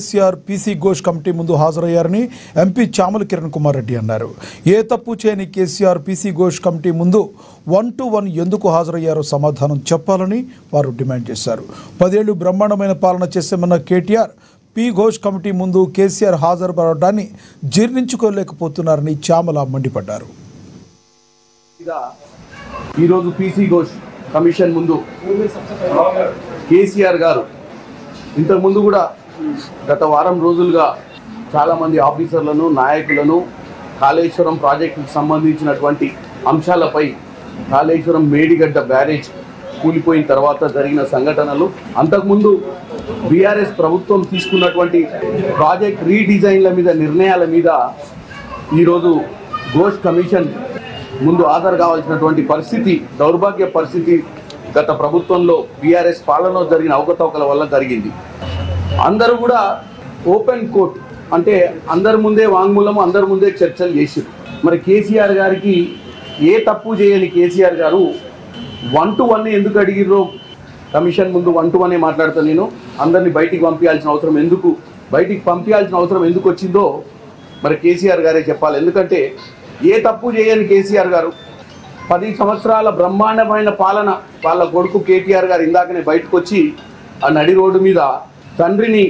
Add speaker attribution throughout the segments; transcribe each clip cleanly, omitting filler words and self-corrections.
Speaker 1: KCR PC Ghosh committee ముందు హాజరయ్యారని MP Chamala Kiran Kumar Reddy అన్నారు. ఏ తప్పు చేయని కేసీఆర్ పీసీ ఘోష్ కమిటీ ముందు 1-to-1 ఎందుకు హాజరయ్యారో సమాధానం చెప్పాలని వారు డిమాండ్ చేశారు. 10 ఏళ్లు బ్రహ్మాండమైన పాలన చేశామన్న కేటీఆర్ పీ ఘోష్ కమిటీ ముందు కేసీఆర్ హాజరుపడడాన్ని జీర్ణించుకోలేకపోతున్నారని చామల మండిపడ్డారు.
Speaker 2: ఈరోజు పీసీ ఘోష్ కమిషన్ ముందు కేసీఆర్ గారు ఇంతకుముందు కూడా గత వారం రోజులుగా చాలామంది ఆఫీసర్లను నాయకులను కాళేశ్వరం ప్రాజెక్టుకు సంబంధించినటువంటి అంశాలపై కాళేశ్వరం మేడిగడ్డ బ్యారేజ్ కూలిపోయిన తర్వాత జరిగిన సంఘటనలు, అంతకుముందు బీఆర్ఎస్ ప్రభుత్వం తీసుకున్నటువంటి ప్రాజెక్ట్ రీడిజైన్ల మీద నిర్ణయాల మీద ఈరోజు ఘోష్ కమిషన్ ముందు హాజరు కావాల్సినటువంటి పరిస్థితి, దౌర్భాగ్య పరిస్థితి గత ప్రభుత్వంలో బీఆర్ఎస్ పాలనలో జరిగిన అవకతవకల వల్ల జరిగింది. అందరూ కూడా ఓపెన్ కోర్ట్ అంటే అందరి ముందే వాంగ్మూలము, అందరి ముందే చర్చలు చేశారు. మరి కేసీఆర్ గారికి ఏ తప్పు చేయని కేసీఆర్ గారు 1-to-1 ఎందుకు అడిగిర్రో కమిషన్ ముందు 1-to-1 మాట్లాడుతాను. నేను అందరినీ బయటికి పంపించాల్సిన అవసరం ఎందుకు వచ్చిందో మరి కేసీఆర్ గారే చెప్పాలి. ఎందుకంటే ఏ తప్పు చేయని కేసీఆర్ గారు 10 సంవత్సరాల బ్రహ్మాండమైన పాలన, వాళ్ళ కొడుకు కేటీఆర్ గారు ఇందాకనే బయటకు వచ్చి ఆ నడి రోడ్డు మీద తండ్రిని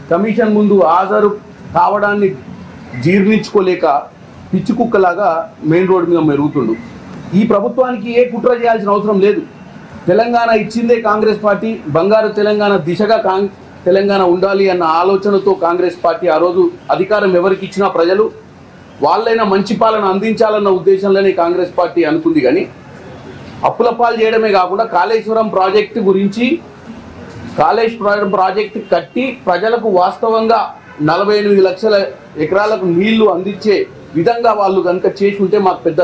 Speaker 2: కమిషన్ ముందు హాజరు కావడాన్ని జీర్ణించుకోలేక పిచ్చి కుక్కలాగా మెయిన్ రోడ్డు మీద మెరుగుతుండు. ఈ ప్రభుత్వానికి ఏ కుట్ర చేయాల్సిన అవసరం లేదు. తెలంగాణ ఇచ్చిందే కాంగ్రెస్ పార్టీ, బంగారు తెలంగాణ దిశగా తెలంగాణ ఉండాలి అన్న ఆలోచనతో కాంగ్రెస్ పార్టీ ఆ రోజు అధికారం ఎవరికి ఇచ్చినా ప్రజలు వాళ్ళైనా మంచి పాలన అందించాలన్న ఉద్దేశంలోనే కాంగ్రెస్ పార్టీ అనుకుంది. కానీ అప్పుల పాలు చేయడమే కాకుండా కాళేశ్వరం ప్రాజెక్టు గురించి, కాళేశ్వరం ప్రాజెక్టు కట్టి ప్రజలకు వాస్తవంగా 48 లక్షల ఎకరాలకు నీళ్లు అందించే విధంగా వాళ్ళు కనుక చేసి ఉంటే మాకు పెద్ద